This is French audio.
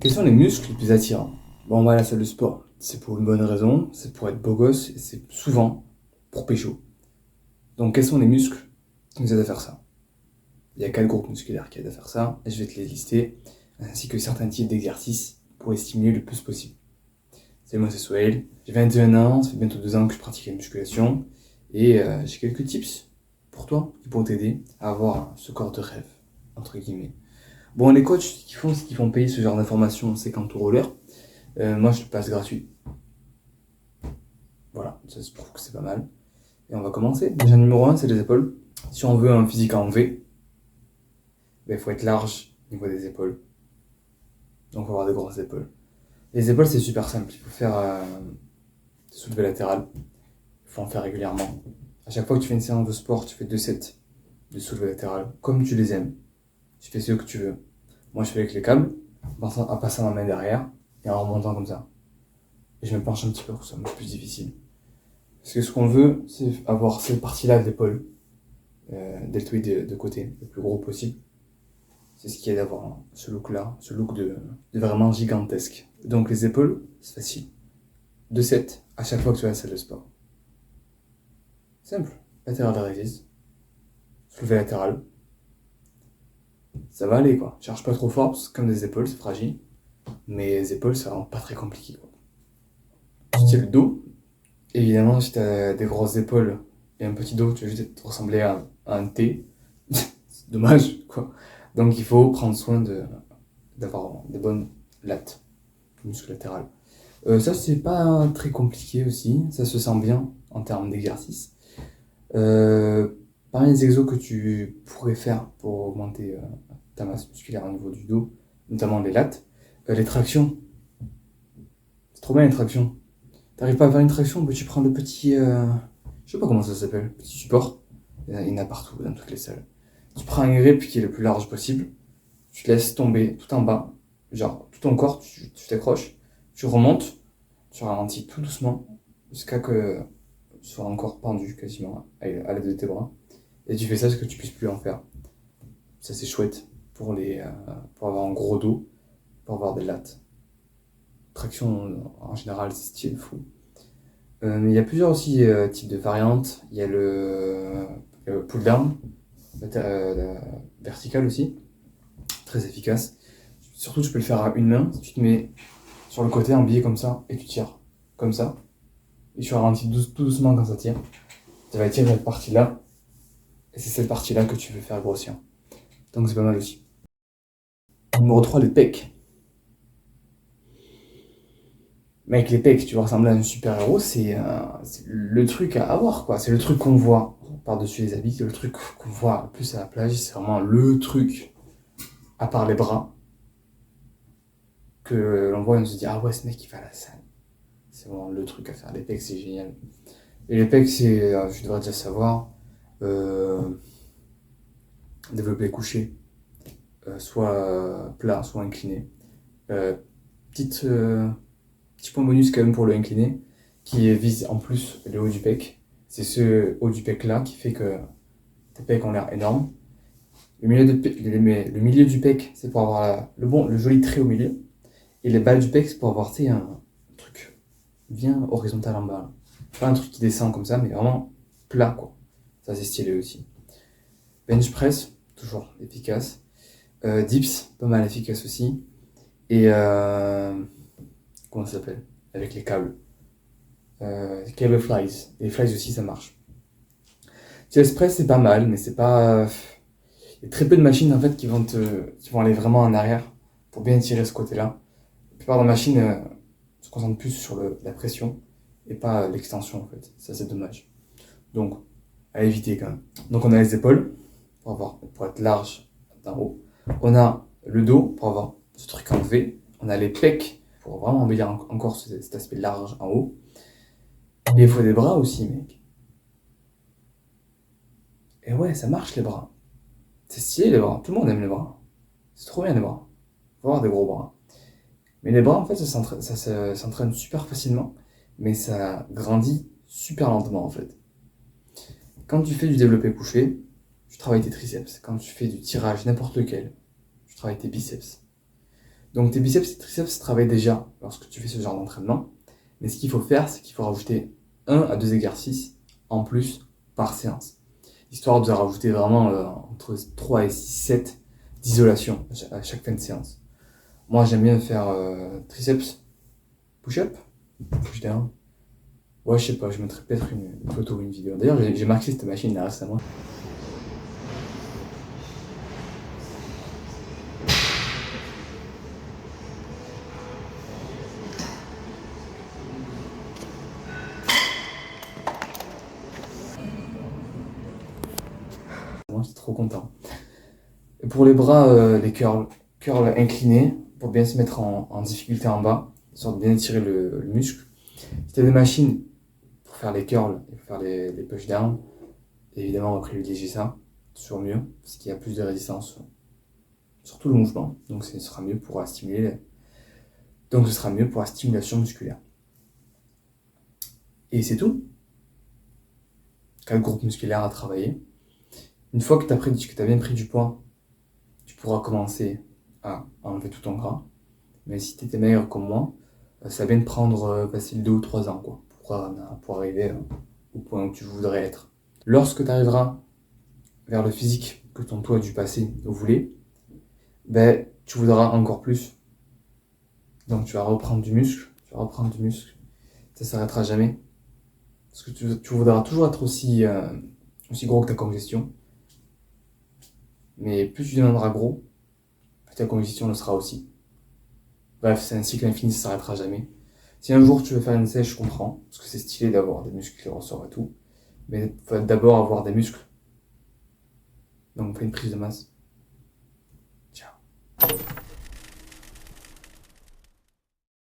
Quels sont les muscles les plus attirants? Bon, on va à la salle de sport. C'est pour une bonne raison, c'est pour être beau gosse et c'est souvent pour pécho. Donc, quels sont les muscles qui nous aident à faire ça? Il y a 4 groupes musculaires qui aident à faire ça et je vais te les lister, ainsi que certains types d'exercices pour les stimuler le plus possible. Salut, moi c'est Sohail, j'ai 21 ans, ça fait bientôt 2 ans que je pratique la musculation et j'ai quelques tips pour toi qui pourront t'aider à avoir ce corps de rêve, entre guillemets. Bon, les coachs, ce qu'ils font payer ce genre d'informations, c'est 50 € l'heure. Moi, je te passe gratuit. Voilà, ça se prouve que c'est pas mal. Et on va commencer. Déjà, numéro 1, c'est les épaules. Si on veut un physique en V, il faut être large au niveau des épaules. Donc, il faut avoir des grosses épaules. Les épaules, c'est super simple. Il faut faire des soulevés latérales. Il faut en faire régulièrement. À chaque fois que tu fais une séance de sport, tu fais 2 sets de soulevés latérales, comme tu les aimes. Tu fais ce que tu veux. Moi, je fais avec les câbles, en passant ma main derrière et en remontant comme ça. Et je me penche un petit peu pour que ce soit un peu plus difficile. Parce que ce qu'on veut, c'est avoir cette partie-là de l'épaule, deltoïde de côté, le plus gros possible. C'est ce qui aide à avoir ce look-là, ce look de vraiment gigantesque. Donc les épaules, c'est facile. 2 sets à chaque fois que tu vas à la salle de sport. Simple. Latéral de résiste, soulevé latéral. Ça va aller quoi. Cherche pas trop fort, parce que comme des épaules, c'est fragile. Mais les épaules, c'est vraiment pas très compliqué quoi. Tu tiens le dos. Évidemment, si t'as des grosses épaules et un petit dos, tu vas juste ressembler à un T. C'est dommage, quoi. Donc il faut prendre soin d'avoir des bonnes lattes, muscles latérales. Ça, c'est pas très compliqué aussi. Ça se sent bien en termes d'exercice. Parmi les exos que tu pourrais faire pour augmenter ta masse musculaire au niveau du dos, notamment les lattes, les tractions. C'est trop bien les tractions. T'arrives pas à faire une traction, mais tu prends le petit. Je sais pas comment ça s'appelle, petit support. Il y en a partout, dans toutes les salles. Tu prends un grip qui est le plus large possible, tu te laisses tomber tout en bas, genre tout ton corps, tu t'accroches, tu remontes, tu ralentis tout doucement, jusqu'à que tu sois encore pendu quasiment à l'aide de tes bras. Et tu fais ça parce que tu puisses plus en faire. Ça c'est chouette pour avoir un gros dos, pour avoir des lattes. Traction en général, c'est style fou. Il y a plusieurs aussi types de variantes. Il y a le pull down, vertical aussi, très efficace. Surtout, tu peux le faire à une main. Si tu te mets sur le côté, en biais comme ça, et tu tires comme ça, et tu ralentis tout doucement quand ça tire. Tu vas tirer cette partie-là, et c'est cette partie-là que tu veux faire grossir. Donc c'est pas mal aussi. Numéro 3, les pecs. Mec, les pecs, tu vas ressembler à un super-héros, c'est le truc à avoir, quoi. C'est le truc qu'on voit par-dessus les habits, c'est le truc qu'on voit le plus à la plage, c'est vraiment le truc, à part les bras, que l'on voit et on se dit, ah ouais, ce mec, il va à la salle. C'est vraiment le truc à faire. Les pecs, c'est génial. Et les pecs, c'est, je devrais déjà savoir, euh, développer couché, soit plat, soit incliné. Euh, petite, Petit point bonus quand même pour le incliné, qui vise en plus le haut du pec. C'est ce haut du pec là qui fait que tes pecs ont l'air énormes. Le milieu du pec, c'est pour avoir le joli trait au milieu. Et les balles du pec, c'est pour avoir un truc bien horizontal en bas. Là. Pas un truc qui descend comme ça, mais vraiment plat quoi. Ça c'est stylé aussi. Bench press, toujours efficace. Dips, pas mal efficace aussi. Et comment ça s'appelle? Avec les câbles. Cable flies. Les flies aussi, ça marche. Chest press, c'est pas mal, mais c'est pas. Il y a très peu de machines en fait qui vont aller vraiment en arrière pour bien tirer ce côté-là. La plupart des machines se concentrent plus sur la pression et pas l'extension en fait. Ça, c'est dommage. Donc, à éviter quand même. Donc, on a les épaules pour être large d'en haut. On a le dos pour avoir ce truc en V. On a les pecs pour vraiment embellir encore cet aspect large en haut. Et il faut des bras aussi, mec. Et ouais, ça marche les bras. C'est stylé les bras. Tout le monde aime les bras. C'est trop bien les bras. Faut avoir des gros bras. Mais les bras, en fait, ça s'entraîne super facilement. Mais ça grandit super lentement, en fait. Quand tu fais du développé couché, tu travailles tes triceps. Quand tu fais du tirage, n'importe lequel, tu travailles tes biceps. Donc tes biceps et triceps travaillent déjà lorsque tu fais ce genre d'entraînement. Mais ce qu'il faut faire, c'est qu'il faut rajouter 1 à 2 exercices en plus par séance. Histoire de rajouter vraiment entre 3 et 6 sets d'isolation à chaque fin de séance. Moi, j'aime bien faire triceps, push-up, push-down. Ouais, je sais pas, je mettrai peut-être une photo ou une vidéo. D'ailleurs, j'ai marqué cette machine là récemment. Moi, j'étais trop content. Et pour les bras, les curls inclinés, pour bien se mettre en difficulté en bas, histoire de bien étirer le muscle. Si tu as des machines pour faire les curls et pour faire les push-down, évidemment, on va privilégier ça, toujours mieux, parce qu'il y a plus de résistance sur tout le mouvement, donc ce sera mieux pour stimuler. Donc ce sera mieux pour la stimulation musculaire. Et c'est tout. 4 groupes musculaires à travailler. Une fois que tu as bien pris du poids, tu pourras commencer à enlever tout ton gras. Mais si tu étais meilleur comme moi, ça va bien te prendre facile 2 ou 3 ans quoi, pour arriver au point où tu voudrais être. Lorsque tu arriveras vers le physique que ton toi du passé voulait, ben, tu voudras encore plus. Donc tu vas reprendre du muscle, ça s'arrêtera jamais. Parce que tu voudras toujours être aussi gros que ta congestion. Mais plus tu deviendras gros, plus ta congestion le sera aussi. Bref, c'est un cycle infini, ça s'arrêtera jamais. Si un jour tu veux faire une sèche, je comprends, parce que c'est stylé d'avoir des muscles qui ressortent et tout. Mais il faut d'abord avoir des muscles. Donc fais une prise de masse.